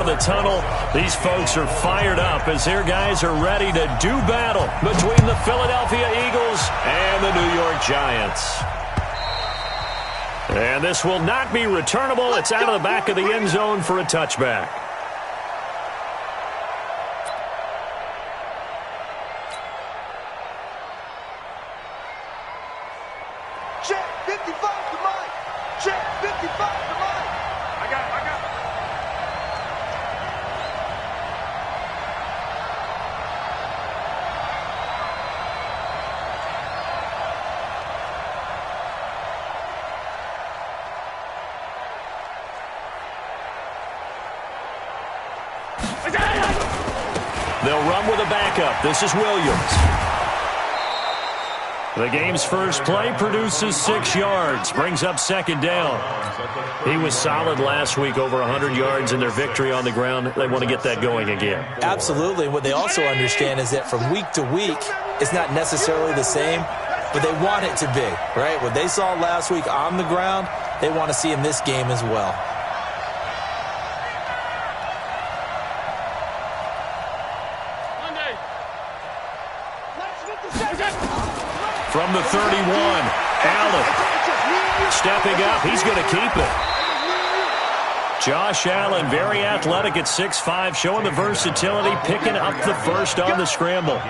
of the tunnel. These folks are fired up as their guys are ready to do battle between the Philadelphia Eagles and the New York Giants. And this will not be returnable. It's out of the back of the end zone for a touchback. Check 55 to Mike. Check 55 to Mike. I got it. They'll run with a backup. This is Williams. The game's first play produces 6 yards, brings up second down. He was solid last week, over 100 yards in their victory on the ground. They want to get that going again. Absolutely. What they also understand is that from week to week, it's not necessarily the same, but they want it to be, right? What they saw last week on the ground, they want to see in this game as well. From the 31, Allen stepping up. He's going to keep it. Josh Allen, very athletic at 6'5", showing the versatility, picking up the first on the scramble.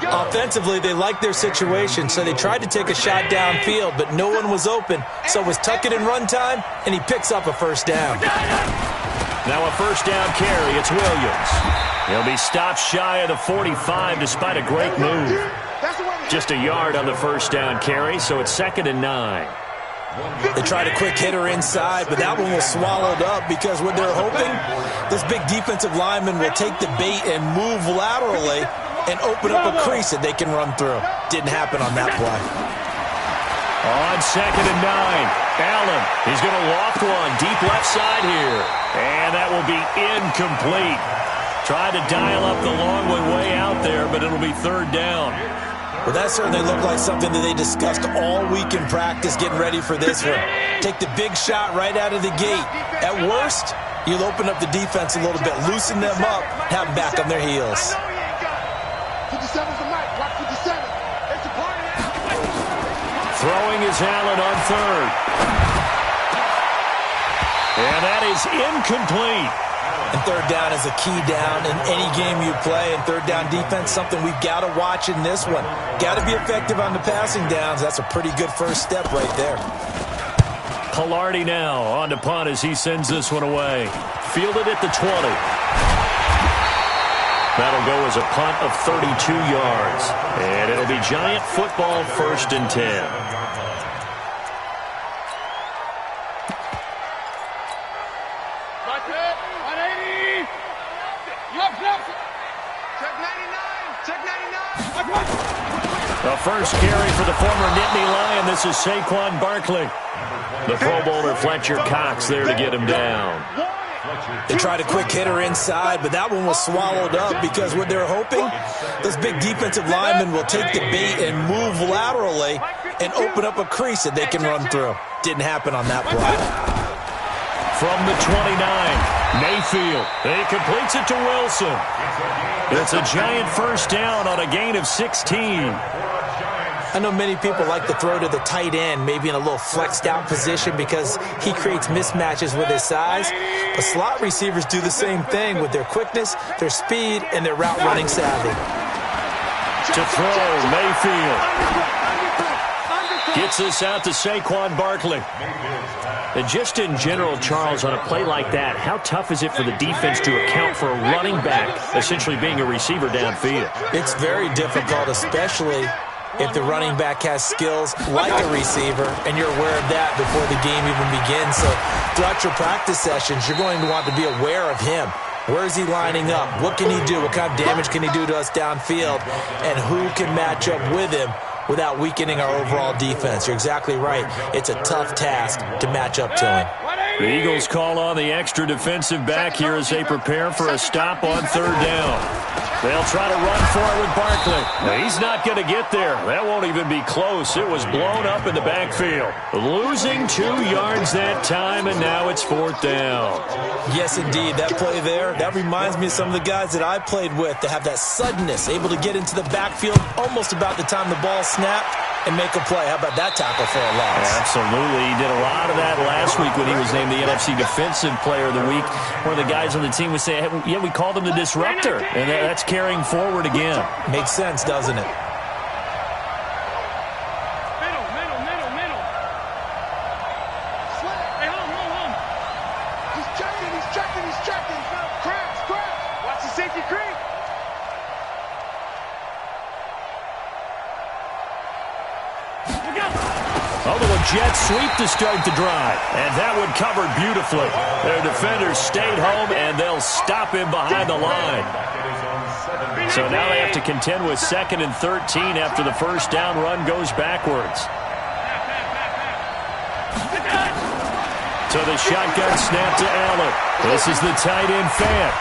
Offensively, they liked their situation, so they tried to take a shot downfield, but no one was open. So it was tuck it in run time, and he picks up a first down. Now a first down carry. It's Williams. He'll be stopped shy of the 45 despite a great move. Just a yard on the first down carry, so it's 2nd and 9. They tried a quick hitter inside, but that one was swallowed up because what they're hoping, this big defensive lineman will take the bait and move laterally and open up a crease that they can run through. Didn't happen on that play. On 2nd and 9, Allen, he's going to loft one deep left side here. And that will be incomplete. Tried to dial up the long one way out there, but it'll be 3rd down. Well, that certainly looked like something that they discussed all week in practice, getting ready for this one. Take the big shot right out of the gate. At worst, you'll open up the defense a little bit, loosen them up, have them back on their heels. 57's the mic. Rock 57. It's a party. Throwing is Allen on 3rd. And that is incomplete. And 3rd down is a key down in any game you play. And 3rd down defense, something we've got to watch in this one. Got to be effective on the passing downs. That's a pretty good first step right there. Palardy now on to punt as he sends this one away. Fielded at the 20. That'll go as a punt of 32 yards. And it'll be Giant football, 1st and 10. The first carry for the former Nittany Lion. This is Saquon Barkley. The Pro Bowler Fletcher Cox there to get him down. They tried a quick hitter inside, but that one was swallowed up because what they're hoping, this big defensive lineman will take the bait and move laterally and open up a crease that they can run through. Didn't happen on that play. From the 29, Mayfield. He completes it to Wilson. It's a Giant first down on a gain of 16. I know many people like to throw to the tight end, maybe in a little flexed out position because he creates mismatches with his size. But slot receivers do the same thing with their quickness, their speed, and their route running savvy. To throw, Mayfield. Gets this out to Saquon Barkley. And just in general, Charles, on a play like that, how tough is it for the defense to account for a running back essentially being a receiver downfield? It's very difficult, especially if the running back has skills like a receiver, and you're aware of that before the game even begins. So throughout your practice sessions, you're going to want to be aware of him. Where is he lining up? What can he do? What kind of damage can he do to us downfield? And who can match up with him without weakening our overall defense? You're exactly right. It's a tough task to match up to him. The Eagles call on the extra defensive back here as they prepare for a stop on 3rd down. They'll try to run for it with Barkley. Now, he's not going to get there. That won't even be close. It was blown up in the backfield. Losing 2 yards that time, and now it's 4th down. Yes, indeed. That play there, that reminds me of some of the guys that I played with that have that suddenness, able to get into the backfield almost about the time the ball snapped and make a play. How about that tackle for a loss? Absolutely. He did a lot of that last week when he was named the NFC Defensive Player of the Week. One of the guys on the team would say, hey, yeah, we called him the disruptor, and that's carrying forward again. Makes sense, doesn't it? Middle. Slant. Hey, home. He's checking. Crash. Watch the safety creep. A little jet sweep to start the drive, and that one covered beautifully. Their defenders stayed home, and they'll stop him behind the line. So now they have to contend with 2nd and 13 after the first down run goes backwards. So the shotgun snap to Allen. This is the tight end Fant.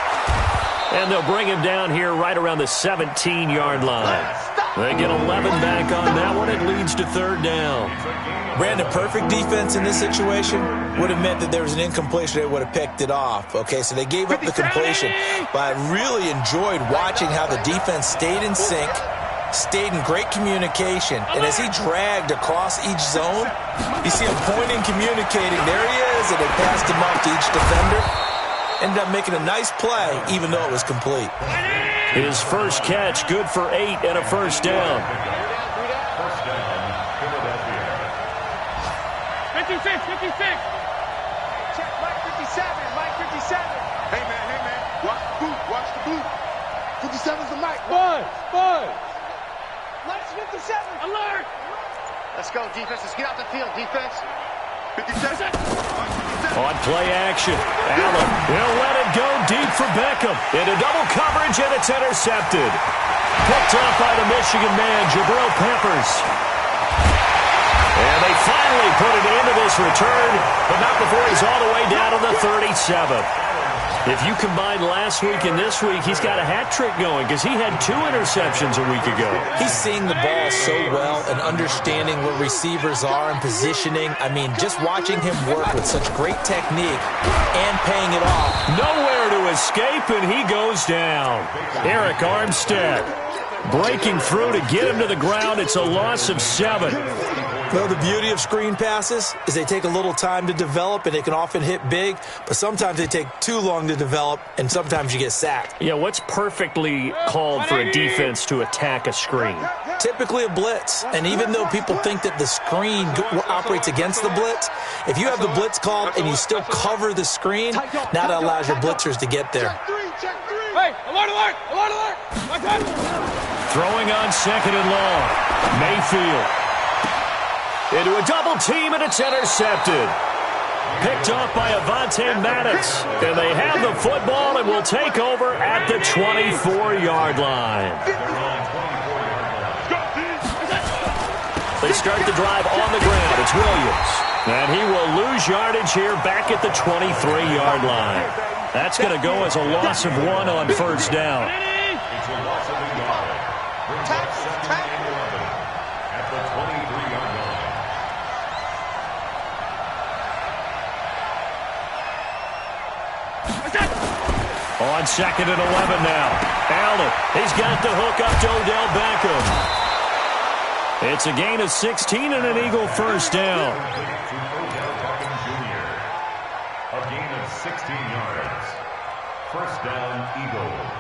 And they'll bring him down here right around the 17-yard line. They get 11 back on that one. It leads to 3rd down. Brandon, perfect defense in this situation would have meant that there was an incompletion. They would have picked it off. Okay, so they gave up the completion. But I really enjoyed watching how the defense stayed in sync, stayed in great communication. And as he dragged across each zone, you see him pointing, communicating. There he is, and they passed him off to each defender. Ended up making a nice play, even though it was complete. His first catch, good for 8 and a first down. 56. Check Mike 57. Hey, man. Watch the boot. 57's the Mike. Boy. Mike's 57. Alert. Let's go, defense. Let's get out the field, defense. 57. On play action, Allen will let it go deep for Beckham. Into double coverage, and it's intercepted. Picked up by the Michigan man, Jabril Peppers. And they finally put it into this return, but not before he's all the way down to the 37. If you combine last week and this week, he's got a hat trick going because he had 2 interceptions a week ago. He's seeing the ball so well and understanding where receivers are and positioning. I mean, just watching him work with such great technique and paying it off. Nowhere to escape, and he goes down. Eric Armstead breaking through to get him to the ground. It's a loss of 7. Well, the beauty of screen passes is they take a little time to develop, and they can often hit big, but sometimes they take too long to develop, and sometimes you get sacked. Yeah, what's perfectly called for a defense to attack a screen? Typically a blitz, and even though people think that the screen operates against the blitz, if you have the blitz called and you still cover the screen, now that allows your blitzers to get there. Hey, alert! Throwing on 2nd and long. Mayfield. Into a double team, and it's intercepted. Picked off by Avonte Maddox. And they have the football and will take over at the 24-yard line. They start the drive on the ground. It's Williams. And he will lose yardage here back at the 23-yard line. That's going to go as a loss of 1 on first down. On 2nd and 11 now. Allen, he's got the hook up to Odell Beckham. It's a gain of 16 and an Eagle first down. A gain of 16 yards. First down, Eagles.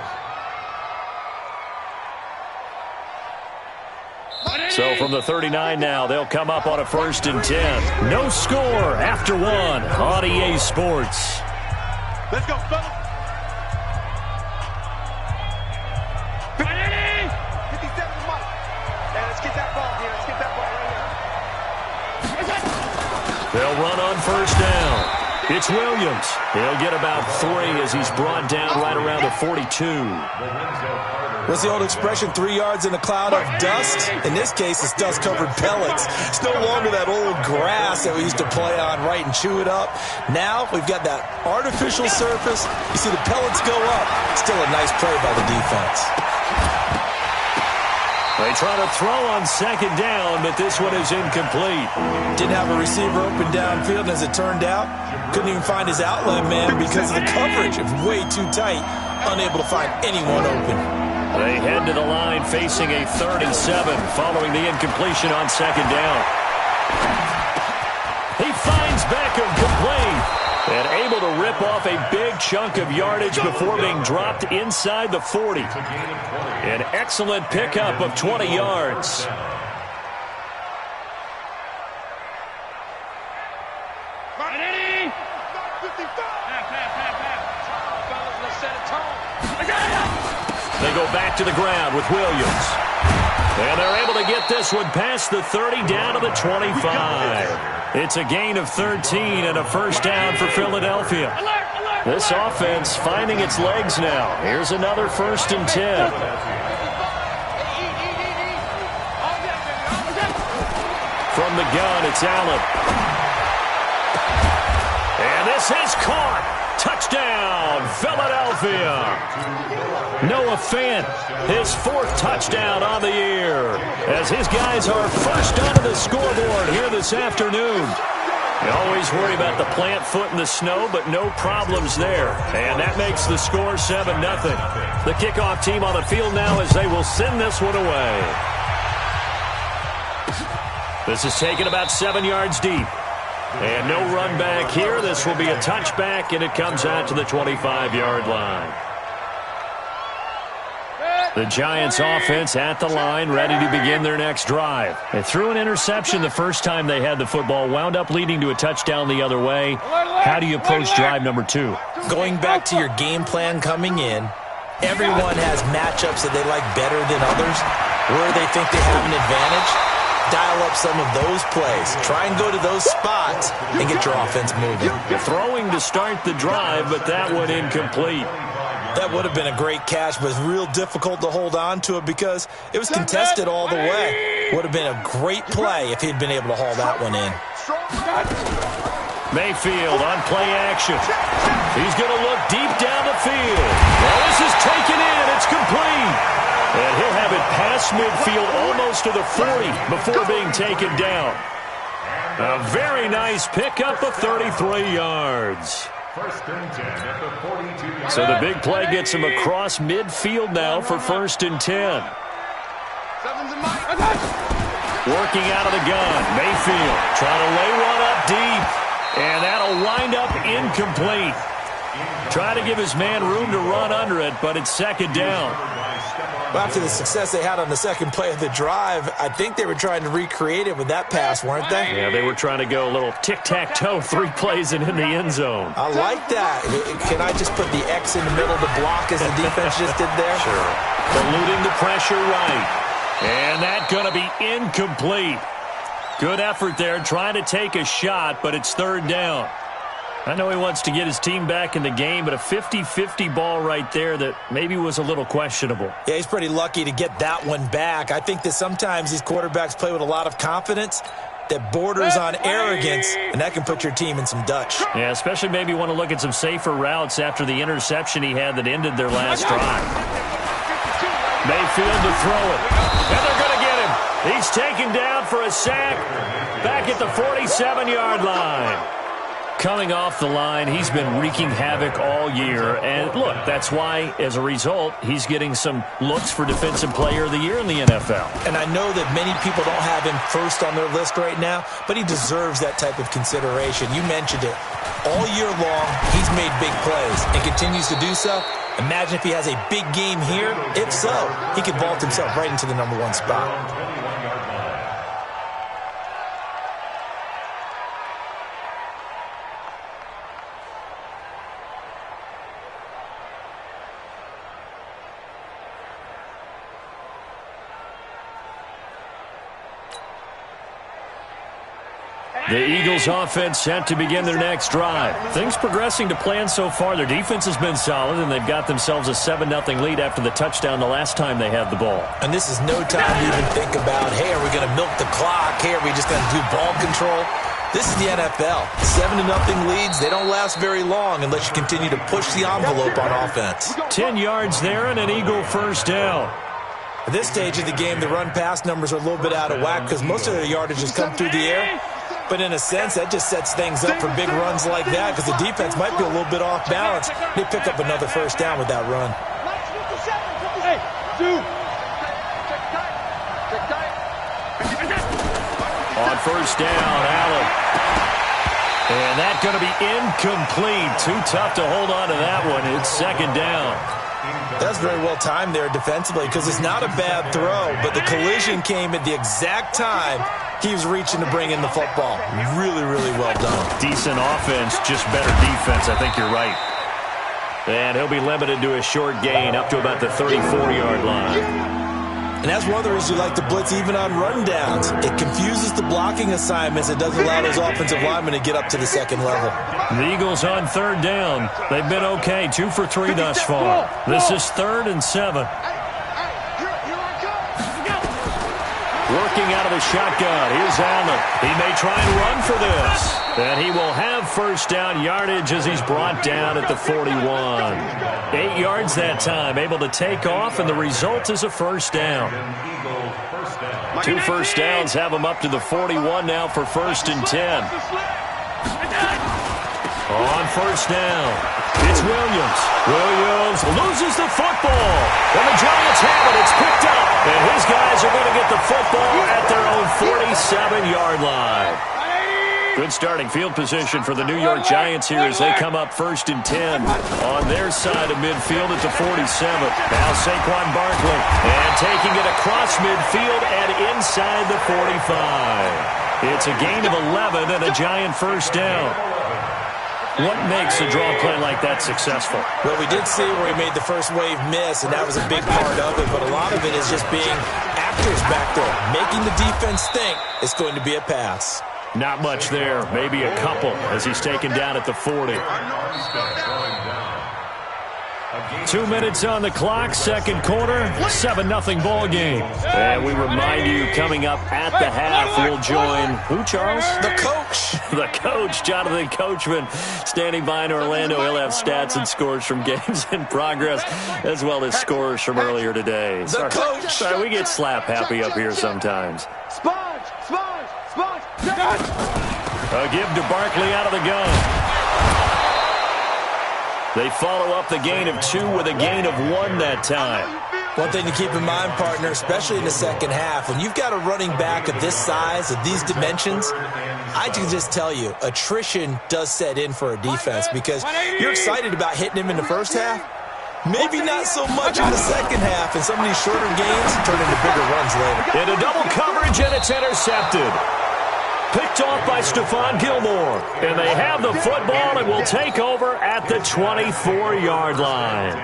So from the 39 now, they'll come up on a 1st and 10. No score after 1 on EA Sports. Let's go, fellas. 57's Mike. And let's get that ball here. Let's get that ball right here. They'll run on first down. It's Williams. He'll get about 3 as he's brought down right around the 42. What's the old expression, 3 yards in a cloud of dust? In this case, it's dust-covered pellets. It's no longer that old grass that we used to play on, right, and chew it up. Now we've got that artificial surface. You see the pellets go up. Still a nice play by the defense. They try to throw on second down, but this one is incomplete. Didn't have a receiver open downfield, and as it turned out, couldn't even find his outlet man because of the coverage. It was way too tight, unable to find anyone open. They head to the line facing a 37 following the incompletion on second down. He finds Beckham complete and able to rip off a big chunk of yardage before being dropped inside the 40. An excellent pickup of 20 yards. They go back to the ground with Williams. And they're able to get this one past the 30 down to the 25. It's a gain of 13 and a first down for Philadelphia. This offense finding its legs now. Here's another 1st and 10. From the gun, it's Allen. And this is caught. Touchdown, Philadelphia. Noah Fant, his 4th touchdown on the year, as his guys are first onto the scoreboard here this afternoon. You always worry about the plant foot in the snow, but no problems there. And that makes the score 7-0. The kickoff team on the field now as they will send this one away. This is taken about 7 yards deep. And no run back here. This will be a touchback, and it comes out to the 25-yard line. The Giants offense at the line, ready to begin their next drive. They threw an interception the first time they had the football, wound up leading to a touchdown the other way. How do you approach drive number 2? Going back to your game plan coming in, everyone has matchups that they like better than others, where they think they have an advantage. Dial up some of those plays. Try and go to those spots and get your offense moving. Throwing to start the drive, but that one incomplete. That would have been a great catch, but it's real difficult to hold on to it because it was contested all the way. Would have been a great play if he'd been able to haul that one in. Mayfield on play action. He's going to look deep down the field. Well, this is taken in. It's complete. And he'll have it past midfield almost to the 40 before being taken down. A very nice pickup of 33 yards. So the big play gets him across midfield now for 1st and 10. Working out of the gun. Mayfield trying to lay one up deep. And that'll wind up incomplete. Try to give his man room to run under it, but it's 2nd down. Well, after the success they had on the second play of the drive, I think they were trying to recreate it with that pass, weren't they? Yeah, they were trying to go a little tic-tac-toe, 3 plays and in the end zone. I like that. Can I just put the X in the middle to block as the defense just did there? Sure. Eluding the pressure right. And that's going to be incomplete. Good effort there, trying to take a shot, but it's 3rd down. I know he wants to get his team back in the game, but a 50-50 ball right there that maybe was a little questionable. Yeah, he's pretty lucky to get that one back. I think that sometimes these quarterbacks play with a lot of confidence that borders on arrogance, and that can put your team in some Dutch. Yeah, especially maybe want to look at some safer routes after the interception he had that ended their last drive. Mayfield to throw it. And they're going to get him. He's taken down for a sack back at the 47-yard line. Coming off the line, he's been wreaking havoc all year. And look, that's why, as a result, he's getting some looks for Defensive Player of the Year in the NFL. And I know that many people don't have him first on their list right now, but he deserves that type of consideration. You mentioned it. All year long, he's made big plays and continues to do so. Imagine if he has a big game here. If so, he could vault himself right into the #1 spot. The Eagles offense set to begin their next drive. Things progressing to plan so far. Their defense has been solid, and they've got themselves a 7-0 lead after the touchdown the last time they had the ball. And this is no time to even think about, hey, are we going to milk the clock? Hey, are we just going to do ball control? This is the NFL. 7-0 leads, they don't last very long unless you continue to push the envelope on offense. 10 yards there and an Eagle first down. At this stage of the game, the run-pass numbers are a little bit out of whack because most of their yardage has come through the air. But in a sense, that just sets things up for big runs like that because the defense might be a little bit off balance. They pick up another first down with that run. On first down, Allen. And that's going to be incomplete. Too tough to hold on to that one. It's second down. That's very well timed there defensively because it's not a bad throw, but the collision came at the exact time he was reaching to bring in the football. Really, really well done. Decent offense, just better defense. I think you're right. And he'll be limited to a short gain up to about the 34-yard line. And that's one of the reasons you like to blitz even on run downs. It confuses the blocking assignments. It doesn't allow those offensive linemen to get up to the second level. The Eagles on third down. They've been okay, 2 for 3 thus far. This is 3rd and 7. Working out of the shotgun. Here's Allen. He may try and run for this. And he will have first down yardage as he's brought down at the 41. 8 yards that time. Able to take off, and the result is a first down. 2 first downs have him up to the 41 now for 1st and 10. On first down, it's Williams. Williams loses the football. And the Giants have it. It's picked up. And his guys are going to get the football at their own 47-yard line. Good starting field position for the New York Giants here as they come up 1st and 10 on their side of midfield at the 47. Now Saquon Barkley, and taking it across midfield and inside the 45. It's a gain of 11 and a Giant first down. What makes a draw play like that successful? Well, we did see where he made the first wave miss, and that was a big part of it, but a lot of it is just being actors back there, making the defense think it's going to be a pass. Not much there, maybe a couple as he's taken down at the 40. 2 minutes on the clock, second quarter, 7-0 ball game. And we remind you, coming up at the half, we'll join, who, Charles? The coach. The coach, Jonathan Coachman, standing by in Orlando. He'll have stats and scores from games in progress, as well as scores from earlier today. The coach. Sorry, we get slap happy up here sometimes. Sponge. A give to Barkley out of the gun. They follow up the gain of 2 with a gain of 1 that time. One thing to keep in mind, partner, especially in the second half, when you've got a running back of this size, of these dimensions, I can just tell you, attrition does set in for a defense because you're excited about hitting him in the first half. Maybe not so much in the second half, and some of these shorter gains turn into bigger runs later. Into double coverage, and it's intercepted. Picked off by Stephon Gilmore. And they have the football and will take over at the 24-yard line.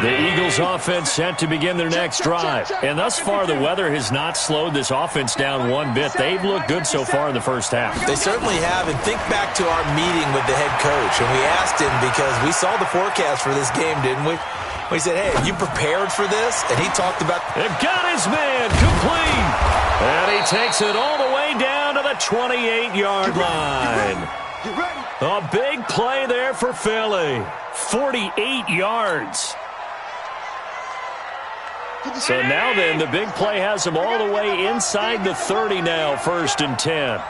The Eagles offense set to begin their next drive. And thus far, the weather has not slowed this offense down one bit. They've looked good so far in the first half. They certainly have. And think back to our meeting with the head coach. And we asked him because we saw the forecast for this game, didn't we? We said, hey, are you prepared for this? And he talked about... They've got his man complete. And he takes it all the way down to the 28-yard line. A big play there for Philly. 48 yards. So now then, the big play has him all the way inside the 30 now, 1st and 10.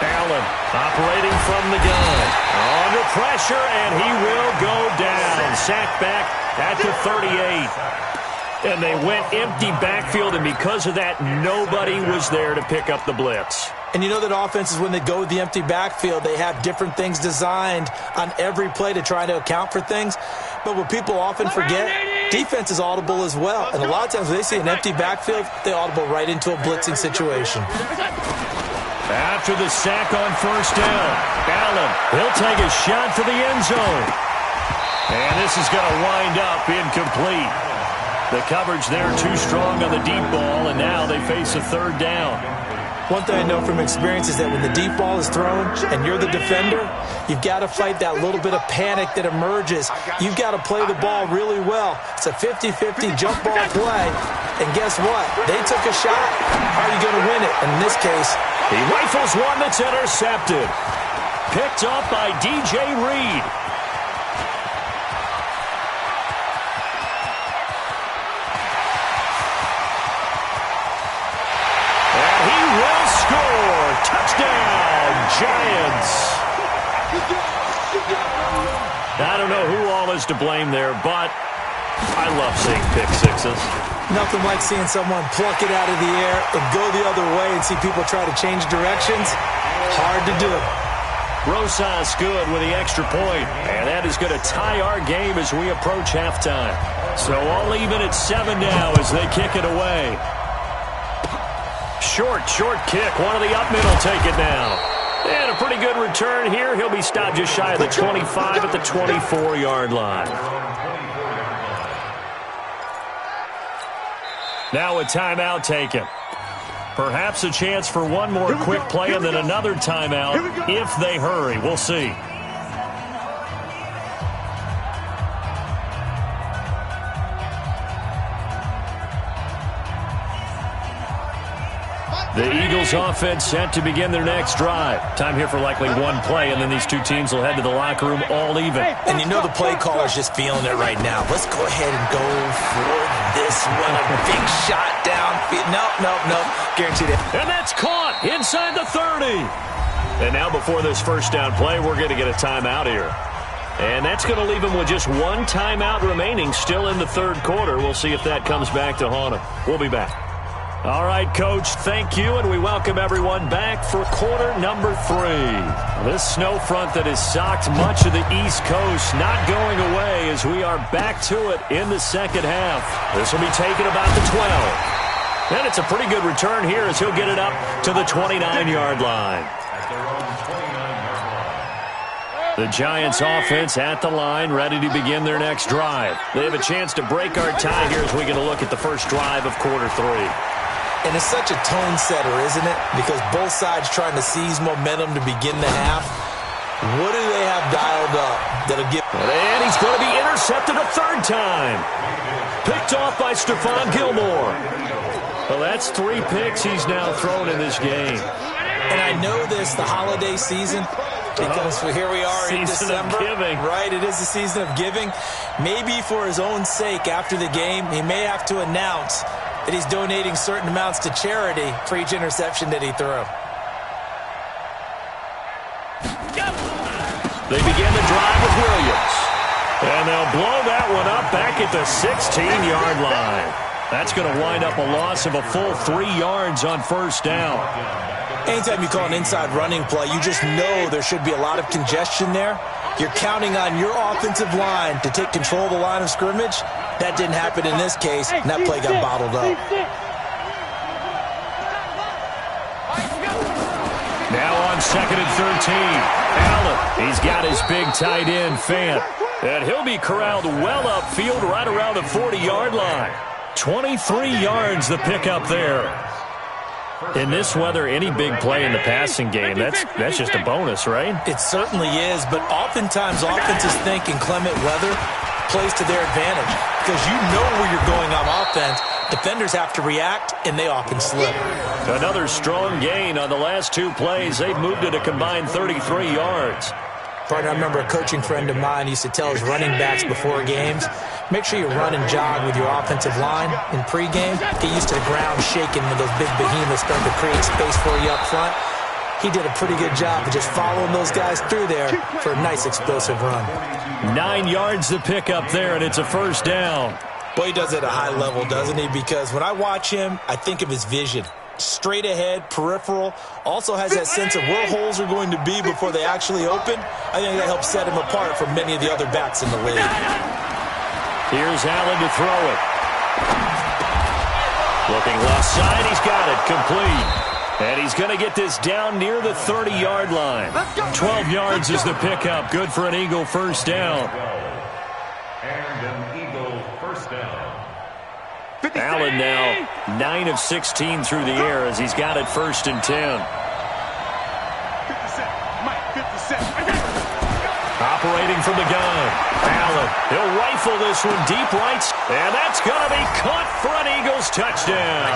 Allen operating from the gun. Under pressure, and he will go down. Sacked back at the 38. And they went empty backfield, and because of that, nobody was there to pick up the blitz. And you know that offenses, when they go with the empty backfield, they have different things designed on every play to try to account for things. But what people often forget, defense is audible as well. And a lot of times when they see an empty backfield, they audible right into a blitzing situation. After the sack on first down, Allen, he'll take a shot for the end zone. And this is going to wind up incomplete. The coverage there too strong on the deep ball, and now they face a third down. One thing I know from experience is that when the deep ball is thrown and you're the defender, you've got to fight that little bit of panic that emerges. You've got to play the ball really well. It's a 50-50 jump ball play. And guess what? They took a shot. How are you going to win it? And in this case, he rifles one that's intercepted. Picked up by DJ Reed. Touchdown, Giants. I don't know who all is to blame there, but I love seeing pick sixes. Nothing like seeing someone pluck it out of the air and go the other way and see people try to change directions. Hard to do. Rosas good with the extra point, and that is going to tie our game as we approach halftime. So all even at 7 now as they kick it away. Short kick. One of the up middle take it now. And a pretty good return here. He'll be stopped just shy of the 25 at the 24-yard line. Now a timeout taken. Perhaps a chance for one more quick play and then another timeout if they hurry. We'll see. The Eagles offense set to begin their next drive. Time here for likely one play, and then these two teams will head to the locker room all even. And you know the play caller's just feeling it right now. Let's go ahead and go for this one. A big shot down. Nope. Guaranteed it. And that's caught inside the 30. And now before this first down play, we're going to get a timeout here. And that's going to leave them with just one timeout remaining still in the third quarter. We'll see if that comes back to haunt them. We'll be back. All right, Coach, thank you, and we welcome everyone back for quarter number 3. This snow front that has socked much of the East Coast not going away as we are back to it in the second half. This will be taken about the 12. And it's a pretty good return here as he'll get it up to the 29-yard line. The Giants offense at the line, ready to begin their next drive. They have a chance to break our tie here as we get a look at the first drive of quarter 3. And it's such a tone setter, isn't it? Because both sides trying to seize momentum to begin the half. What do they have dialed up that'll get... And he's going to be intercepted a third time. Picked off by Stephon Gilmore. Well, that's 3 picks he's now thrown in this game. And I know this, the holiday season, because here we are in December. Season of giving. Right, it is the season of giving. Maybe for his own sake after the game, he may have to announce that he's donating certain amounts to charity for each interception that he threw. They begin the drive with Williams. And they'll blow that one up back at the 16-yard line. That's going to wind up a loss of a full 3 yards on first down. Anytime you call an inside running play, you just know there should be a lot of congestion there. You're counting on your offensive line to take control of the line of scrimmage. That didn't happen in this case, and that play got bottled up. Now on 2nd and 13, Allen. He's got his big tight end, Fant. And he'll be corralled well upfield right around the 40-yard line. 23 yards the pickup there. In this weather, any big play in the passing game, that's just a bonus, right? It certainly is, but oftentimes offenses think inclement weather plays to their advantage because you know where you're going on offense. Defenders have to react, and they often slip. Another strong gain on the last 2 plays. They've moved it a combined 33 yards. Partner, I remember a coaching friend of mine used to tell his running backs before games, make sure you run and jog with your offensive line in pregame. Get used to the ground shaking when those big behemoths start to create space for you up front. He did a pretty good job of just following those guys through there for a nice explosive run. 9 yards to pick up there, and it's a first down. Boy, he does it at a high level, doesn't he? Because when I watch him, I think of his vision. Straight ahead, peripheral, also has that sense of where holes are going to be before they actually open. I think that helps set him apart from many of the other backs in the league. Here's Allen to throw it. Looking left side, he's got it, complete. And he's going to get this down near the 30-yard line. 12 yards is the pickup, good for an Eagle first down. And an Eagle first down. Allen now 9 of 16 through the air as he's got it 1st and 10. Operating from the gun. Allen, he'll rifle this one deep right. And that's going to be caught for an Eagles touchdown.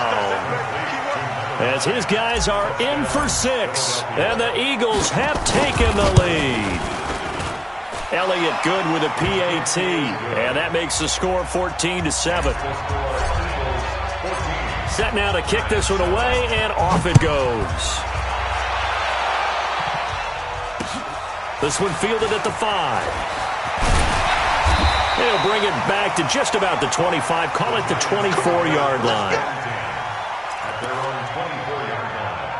As his guys are in for 6. And the Eagles have taken the lead. Elliott good with a PAT. And that makes the score 14-7. Set now to kick this one away, and off it goes. This one fielded at the 5. They'll bring it back to just about the 25. Call it the 24-yard line. At their own 24-yard line.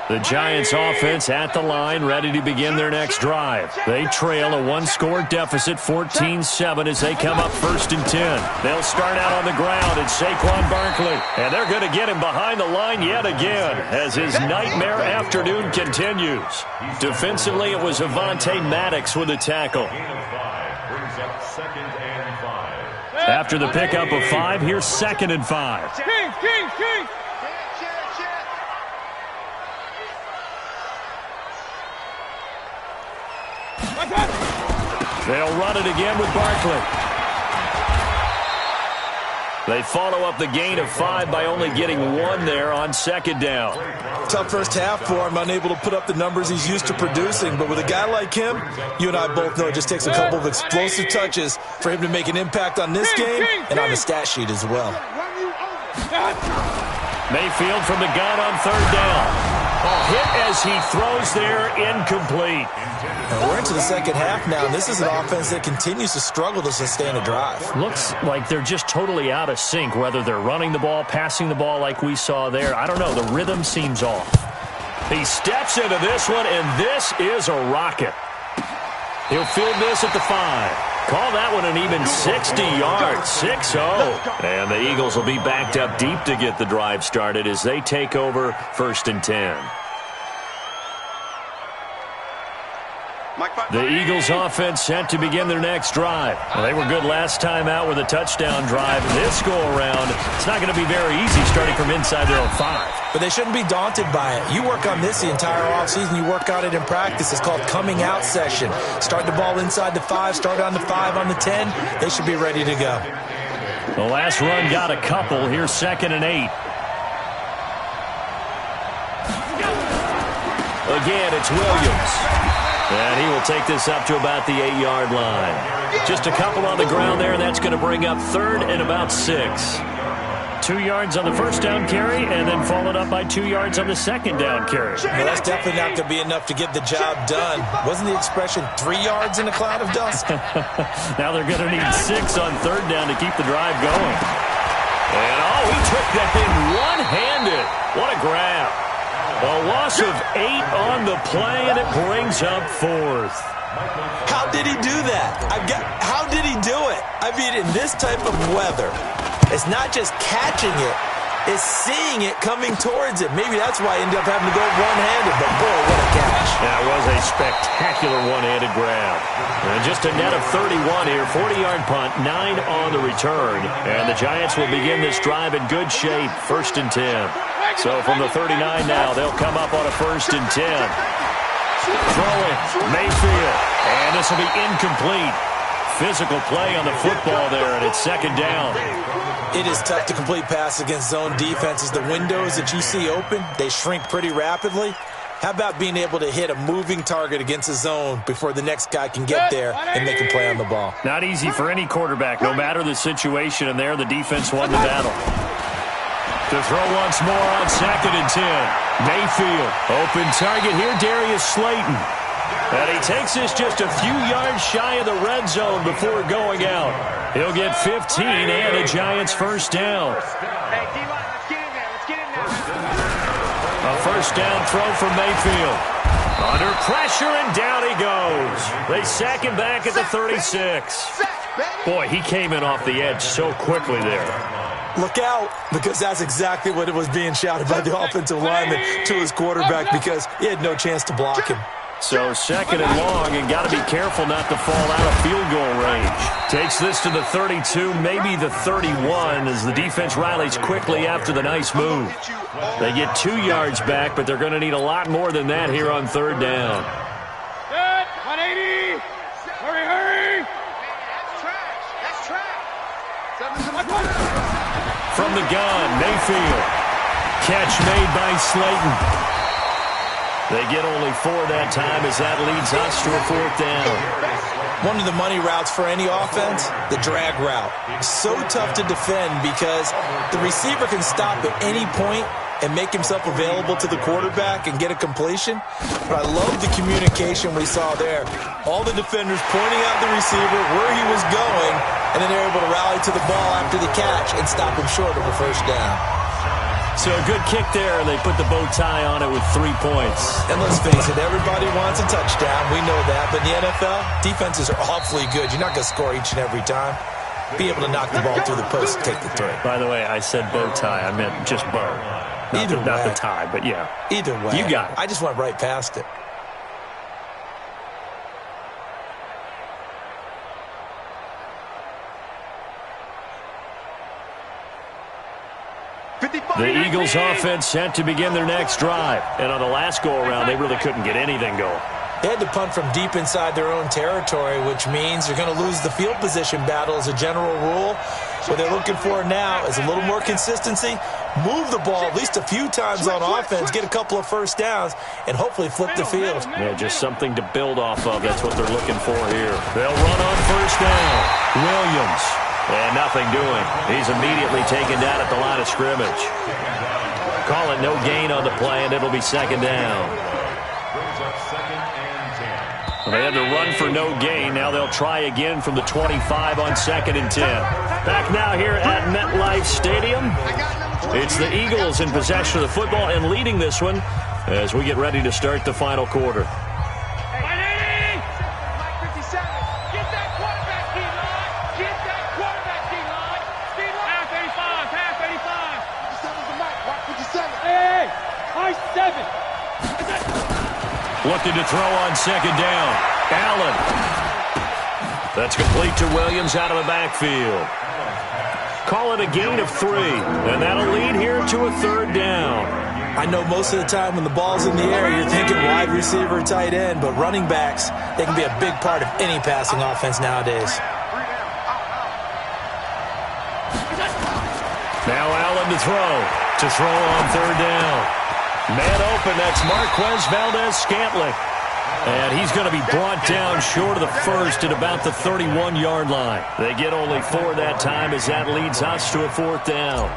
The Giants offense at the line, ready to begin their next drive. They trail a 1-score deficit, 14-7, as they come up 1st and 10. They'll start out on the ground. It's Saquon Barkley, and they're going to get him behind the line yet again as his nightmare afternoon continues. Defensively, it was Avonte Maddox with a tackle. Gain of 5 brings up 2nd and 5. After the pickup of 5, here's 2nd and 5. King. They'll run it again with Barkley. They follow up the gain of 5 by only getting 1 there on 2nd down. Tough first half for him, unable to put up the numbers he's used to producing. But with a guy like him, you and I both know it just takes a couple of explosive touches for him to make an impact on this game and on the stat sheet as well. Mayfield from the gun on 3rd down. Hit as he throws there, incomplete. Now we're into the second half now, and this is an offense that continues to struggle to sustain a drive. Looks like they're just totally out of sync, whether they're running the ball, passing the ball like we saw there. I don't know. The rhythm seems off. He steps into this one, and this is a rocket. He'll field this at the 5. Call that one an even 60 yards, 6-0. And the Eagles will be backed up deep to get the drive started as they take over 1st and 10. The Eagles offense set to begin their next drive. Well, they were good last time out with a touchdown drive. This go-around, it's not going to be very easy starting from inside their own 5. But they shouldn't be daunted by it. You work on this the entire offseason. You work on it in practice. It's called coming out session. Start the ball inside the 5, start on the 5, on the 10. They should be ready to go. The last run got a couple. Here's 2nd and 8. Again, it's Williams. And he will take this up to about the 8-yard line. Just a couple on the ground there, and that's going to bring up 3rd and about 6. 2 yards on the first down carry, and then followed up by 2 yards on the second down carry. Well, that's definitely not going to be enough to get the job done. Wasn't the expression 3 yards in a cloud of dust? Now they're going to need 6 on 3rd down to keep the drive going. And, he took that thing one-handed. What a grab. A loss of 8 on the play, and it brings up 4th. How did he do that? How did he do it? I mean, in this type of weather, it's not just catching it, it's seeing it coming towards it. Maybe that's why he ended up having to go one-handed, but boy, what a catch. That was a spectacular one-handed grab. And just a net of 31 here, 40-yard punt, 9 on the return. And the Giants will begin this drive in good shape, 1st and 10. So from the 39 now, they'll come up on a 1st and 10. Throwing, Mayfield, and this will be incomplete. Physical play on the football there, and it's 2nd down. It is tough to complete pass against zone defenses. The windows that you see open, they shrink pretty rapidly. How about being able to hit a moving target against a zone before the next guy can get there and make a play on the ball? Not easy for any quarterback, no matter the situation, and there the defense won the battle. To throw once more on 2nd and 10. Mayfield, open target here, Darius Slayton. And he takes this just a few yards shy of the red zone before going out. He'll get 15 and the Giants 1st down. Hey, D-line, let's get in there. Let's get in there. A 1st down throw from Mayfield. Under pressure, and down he goes. They sack him back at the 36. Boy, he came in off the edge so quickly there. Look out, because that's exactly what it was being shouted by the offensive lineman to his quarterback, because he had no chance to block him. So second and long, and got to be careful not to fall out of field goal range. Takes this to the 32, maybe the 31, as the defense rallies quickly after the nice move. They get 2 yards back, but they're going to need a lot more than that here on third down. Good. 180. Hurry, hurry. That's trash. From the gun, Mayfield. Catch made by Slayton. They get only 4 that time as that leads us to a 4th down. One of the money routes for any offense, the drag route. So tough to defend because the receiver can stop at any point and make himself available to the quarterback and get a completion. But I love the communication we saw there. All the defenders pointing out the receiver, where he was going, and then they're able to rally to the ball after the catch and stop him short of a first down. So a good kick there, and they put the bow tie on it with 3 points. And let's face it, everybody wants a touchdown. We know that. But in the NFL, defenses are awfully good. You're not going to score each and every time. Be able to knock the ball through the post and take the throw. By the way, I said bow tie. I meant just bow. Not the tie, but yeah. Either way. You got it. I just went right past it. The Eagles offense set to begin their next drive. And on the last go-around, they really couldn't get anything going. They had to punt from deep inside their own territory, which means they're going to lose the field position battle as a general rule. What they're looking for now is a little more consistency, move the ball at least a few times on offense, get a couple of first downs, and hopefully flip the field. Yeah, just something to build off of. That's what they're looking for here. They'll run on first down. Williams. And nothing doing. He's immediately taken down at the line of scrimmage. Call it no gain on the play, and it'll be second down. Well, they had to run for no gain. Now they'll try again from the 25 on second and 10. Back now here at MetLife Stadium. It's the Eagles in possession of the football and leading this one as we get ready to start the final quarter. Looking to throw on second down. Allen. That's complete to Williams out of the backfield. Call it a gain of 3, and that'll lead here to a third down. I know most of the time when the ball's in the air, you're thinking wide receiver, tight end, but running backs, they can be a big part of any passing offense nowadays. Now Allen to throw on third down. Man open, that's Marquez Valdes-Scantling. And he's going to be brought down short of the first at about the 31-yard line. They get only 4 that time as that leads us to a 4th down.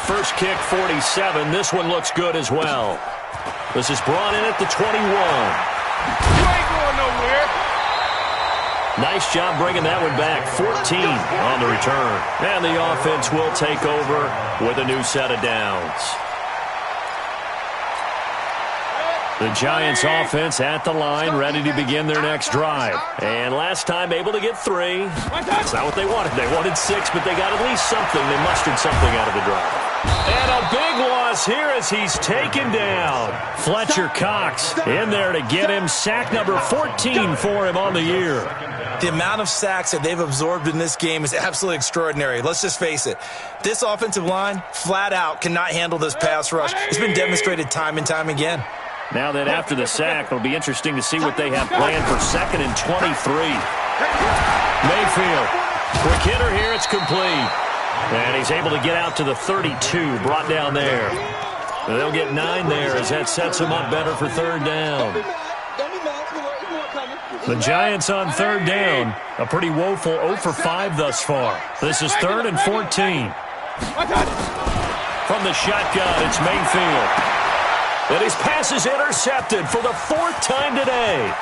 First kick, 47. This one looks good as well. This is brought in at the 21. You ain't going nowhere. Nice job bringing that one back. 14 on the return. And the offense will take over with a new set of downs. The Giants offense at the line, ready to begin their next drive. And last time able to get 3. That's not what they wanted. They wanted 6, but they got at least something. They mustered something out of the drive. And a big loss here as he's taken down. Fletcher Cox in there to get him. Sack number 14 for him on the year. The amount of sacks that they've absorbed in this game is absolutely extraordinary. Let's just face it. This offensive line, flat out, cannot handle this pass rush. It's been demonstrated time and time again. Now that after the sack, it'll be interesting to see what they have planned for second and 23. Mayfield, quick hitter here, it's complete. And he's able to get out to the 32, brought down there. They'll get 9 there as that sets him up better for third down. The Giants on third down, a pretty woeful 0 for 5 thus far. This is 3rd and 14. From the shotgun, it's Mayfield. And his pass is intercepted for the 4th time today.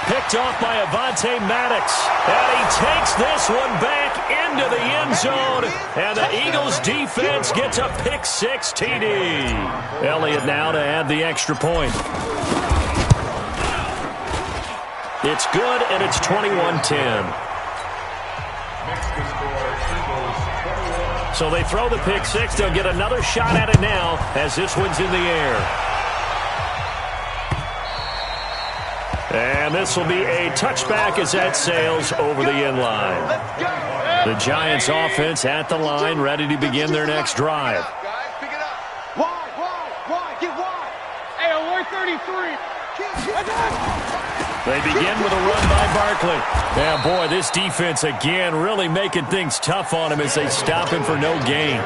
Picked off by Avonte Maddox. And he takes this one back into the end zone. And the Eagles defense gets a pick-6 TD. Elliott now to add the extra point. It's good, and it's 21-10. So they throw the pick six. They'll get another shot at it now as this one's in the air. And this will be a touchback as that sails over the end line. The Giants offense at the line, ready to begin their next drive. Wide, get wide. Hey, alert 33. They begin with a run by Barkley. Yeah, boy, this defense again really making things tough on him as they stop him for no gain.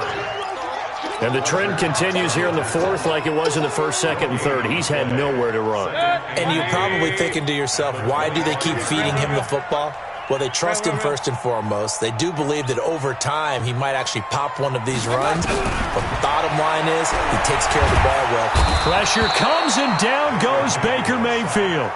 And the trend continues here in the fourth like it was in the first, second, and third. He's had nowhere to run. And you're probably thinking to yourself, why do they keep feeding him the football? Well, they trust him first and foremost. They do believe that over time he might actually pop one of these runs. But the bottom line is he takes care of the ball well. Pressure comes and down goes Baker Mayfield.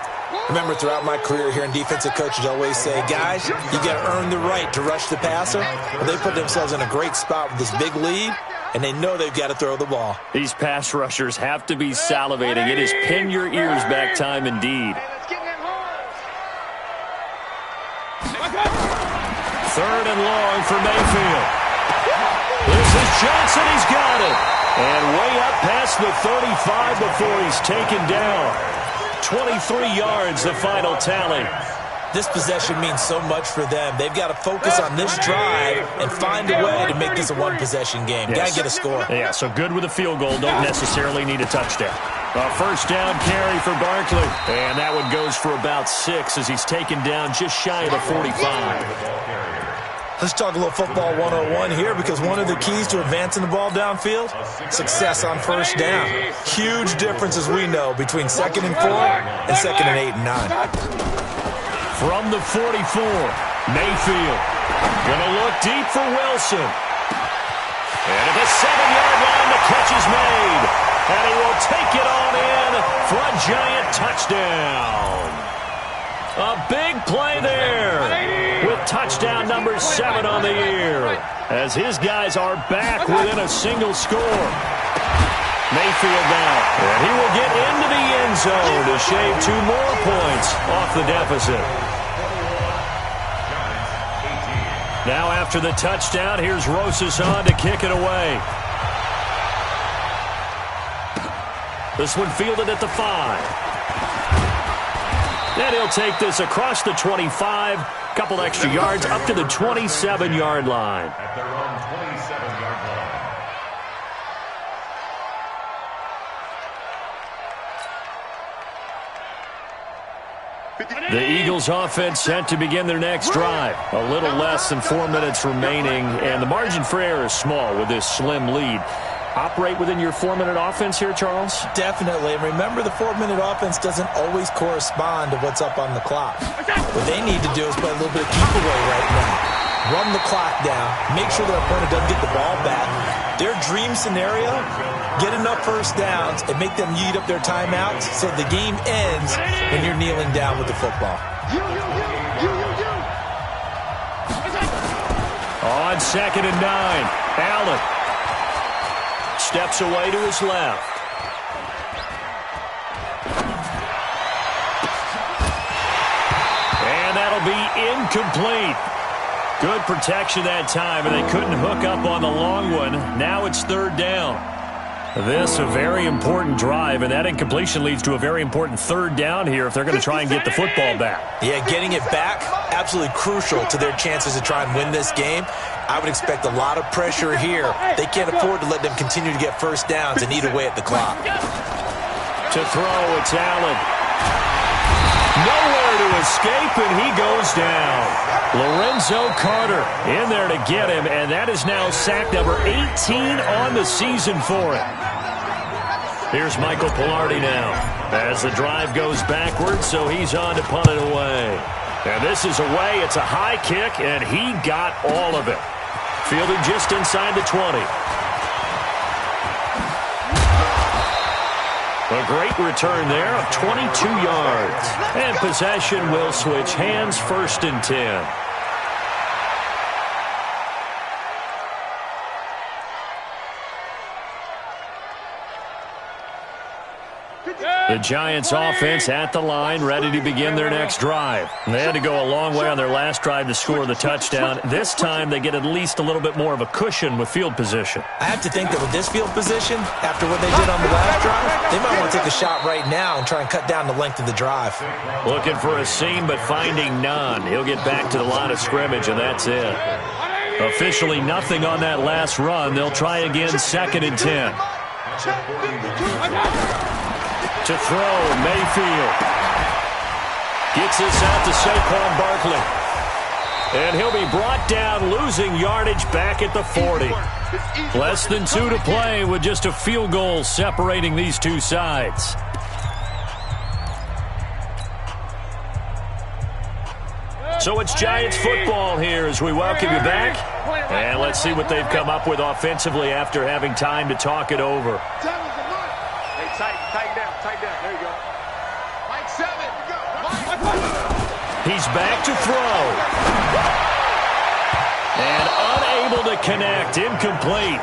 Remember, throughout my career here in defensive coaches always say, guys, you got to earn the right to rush the passer. Well, they put themselves in a great spot with this big lead, and they know they've got to throw the ball. These pass rushers have to be salivating. It is pin your ears back time indeed. Third and long for Mayfield. This is Johnson. He's got it. And way up past the 35 before he's taken down. 23 yards, the final tally. This possession means so much for them. They've got to focus on this drive and find a way to make this a one-possession game. Yes. Got to get a score. Yeah, so good with a field goal. Don't necessarily need a touchdown. A first down carry for Barkley. And that one goes for about 6 as he's taken down just shy of the 45. Let's talk a little football 101 here, because one of the keys to advancing the ball downfield, success on first down. Huge difference, as we know, between 2nd and 4 and 2nd and 8 and 9. From the 44, Mayfield going to look deep for Wilson. And at the 7-yard line, the catch is made. And he will take it on in for a Giant touchdown. A big play there with touchdown number 7 on the year as his guys are back within a single score. Mayfield now, and he will get into the end zone to shave 2 more points off the deficit. Now after the touchdown, here's Rosas on to kick it away. This one fielded at the 5. Then he'll take this across the 25, couple extra yards up to the 27-yard line. At their own 27-yard line. The Eagles offense set to begin their next drive. A little less than 4 minutes remaining, and the margin for error is small with this slim lead. Operate within your 4-minute offense here, Charles? Definitely. And remember, the 4-minute offense doesn't always correspond to what's up on the clock. What they need to do is play a little bit of keep away right now. Run the clock down. Make sure their opponent doesn't get the ball back. Their dream scenario, get enough first downs and make them eat up their timeouts so the game ends when you're kneeling down with the football. On 2nd and 9, Allen steps away to his left. And that'll be incomplete. Good protection that time, and they couldn't hook up on the long one. Now it's 3rd down. This a very important drive, and that incompletion leads to a very important 3rd down here if they're going to try and get the football back. Yeah, getting it back, absolutely crucial to their chances to try and win this game. I would expect a lot of pressure here. They can't afford to let them continue to get first downs and eat away at the clock. To throw, it's Allen. Nowhere to escape, and he goes down. Lorenzo Carter in there to get him, and that is now sack number 18 on the season for him. Here's Michael Pilardi now as the drive goes backwards, so he's on to punt it away. And this is away. It's a high kick, and he got all of it. Fielded just inside the 20. A great return there of 22 yards. And possession will switch hands, 1st and 10. The Giants offense at the line, ready to begin their next drive. They had to go a long way on their last drive to score the touchdown. This time they get at least a little bit more of a cushion with field position. I have to think that with this field position, after what they did on the last drive, they might want to take a shot right now and try and cut down the length of the drive. Looking for a seam, but finding none. He'll get back to the line of scrimmage, and that's it. Officially nothing on that last run. They'll try again, 2nd and 10. To throw, Mayfield. Gets this out to Saquon Barkley. And he'll be brought down, losing yardage back at the 40. Less than 2 to play with just a field goal separating these two sides. So it's Giants football here as we welcome you back. And let's see what they've come up with offensively after having time to talk it over. Tighten down. There you go. Mike 7. He's back to throw. And unable to connect. Incomplete.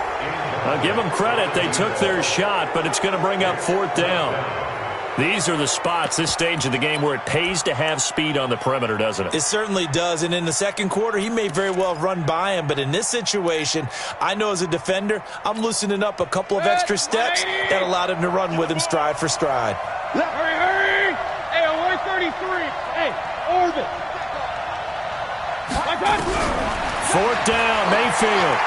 I'll give them credit. They took their shot, but it's going to bring up 4th down. These are the spots, this stage of the game, where it pays to have speed on the perimeter, doesn't it? It certainly does, and in the second quarter, he may very well run by him, but in this situation, I know as a defender, I'm loosening up a couple of extra steps that allowed him to run with him stride for stride. Hurry! Hey, 133. Hey, Orvin. 4th down, Mayfield.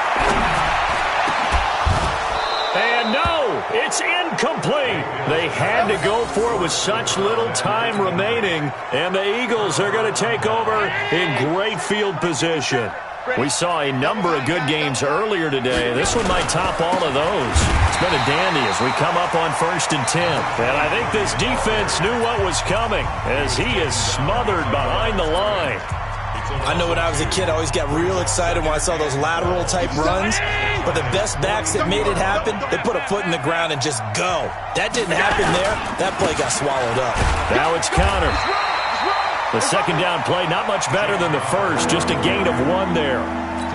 And no, it's incomplete. They had to go for it with such little time remaining, and the Eagles are going to take over in great field position. We saw a number of good games earlier today. This one might top all of those. It's been a dandy as we come up on 1st and 10. And I think this defense knew what was coming as he is smothered behind the line. I know when I was a kid, I always got real excited when I saw those lateral-type runs. But the best backs that made it happen, they put a foot in the ground and just go. That didn't happen there. That play got swallowed up. Now it's Connor. The second down play, not much better than the first, just a gain of 1 there.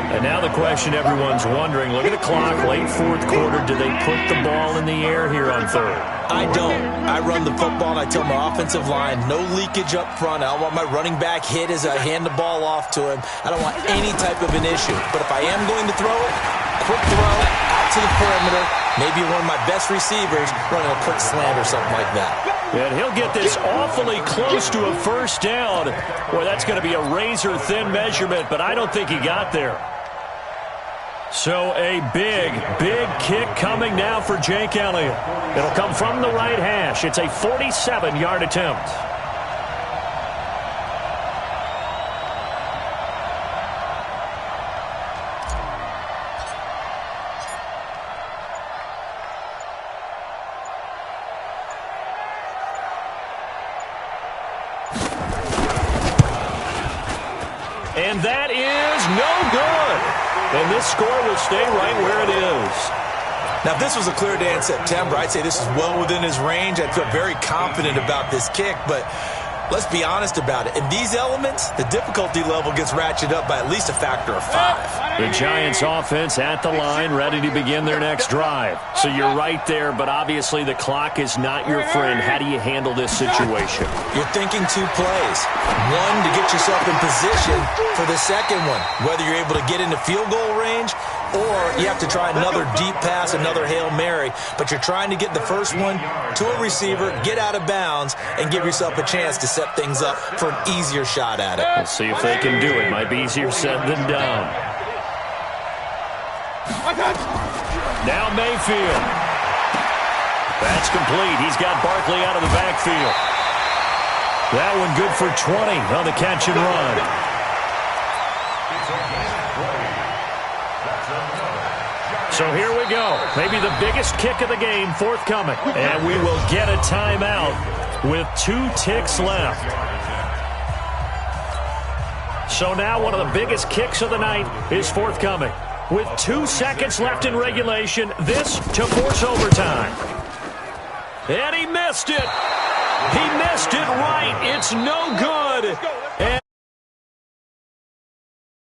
And now the question everyone's wondering, look at the clock, late 4th quarter, do they put the ball in the air here on 3rd? I don't. I run the football, and I tell my offensive line, no leakage up front. I don't want my running back hit as I hand the ball off to him. I don't want any type of an issue. But if I am going to throw it, quick throw, out to the perimeter, maybe one of my best receivers running a quick slant or something like that. And he'll get this awfully close to a 1st down. Boy, that's going to be a razor-thin measurement, but I don't think he got there. So a big kick coming now for Jake Elliott. It'll come from the right hash. It's a 47-yard attempt. And that is no good. And this score will stay right where it is. Now, if this was a clear day in September, I'd say this is well within his range. I'd feel very confident about this kick, but let's be honest about it. In these elements, the difficulty level gets ratcheted up by at least a factor of 5. The Giants offense at the line, ready to begin their next drive. So you're right there, but obviously the clock is not your friend. How do you handle this situation? You're thinking 2 plays. One, to get yourself in position for the second one, whether you're able to get into field goal range or you have to try another deep pass, another Hail Mary, but you're trying to get the first one to a receiver, get out of bounds, and give yourself a chance to set things up for an easier shot at it. We'll see if they can do it. Might be easier said than done. Now Mayfield. That's complete. He's got Barkley out of the backfield. That one good for 20 on the catch and run. So here we go. Maybe the biggest kick of the game forthcoming. And we will get a timeout with 2 ticks left. So now one of the biggest kicks of the night is forthcoming. With 2 seconds left in regulation, this to force overtime. And he missed it. He missed it right. It's no good.